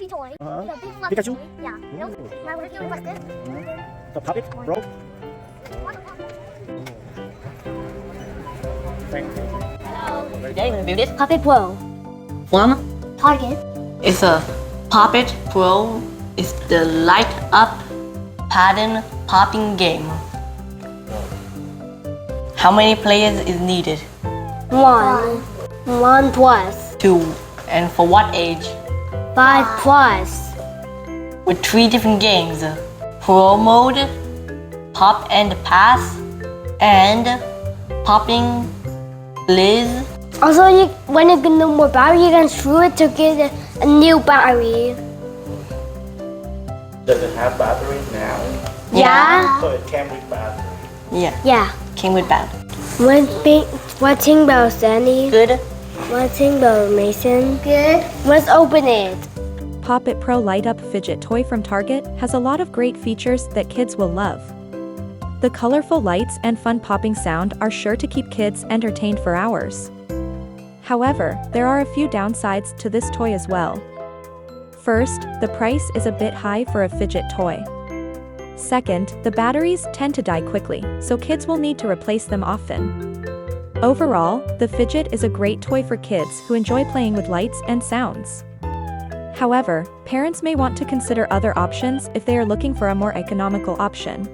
puppy toy. Uh-huh. The big fluffy Pikachu? toy. Yeah. Nope. Now we're doing what's this? The puppet, bro. Thank you. Today we're gonna build this Puppet Pro. from Target. it's a Puppet Pro. It's the Light-Up pattern popping game. How many players is needed? 1. 1 plus. 2. And for what age? 5 plus. With 3 different games: Pro Mode, Pop and Pass, and Popping Liz. Also, when you get no more battery, you can screw it to get a new battery. Does it have battery now? Yeah? So it came with battery. Yeah, Yeah. came with that. What thing about Sandy? Good. What thing about Mason? Good. Let's open it. Pop-It Pro Light-Up Fidget Toy from Target has a lot of great features that kids will love. The colorful lights and fun popping sound are sure to keep kids entertained for hours. However, there are a few downsides to this toy as well. First, the price is a bit high for a fidget toy. Second, the batteries tend to die quickly, so kids will need to replace them often. Overall, the fidget is a great toy for kids who enjoy playing with lights and sounds. However, parents may want to consider other options if they are looking for a more economical option.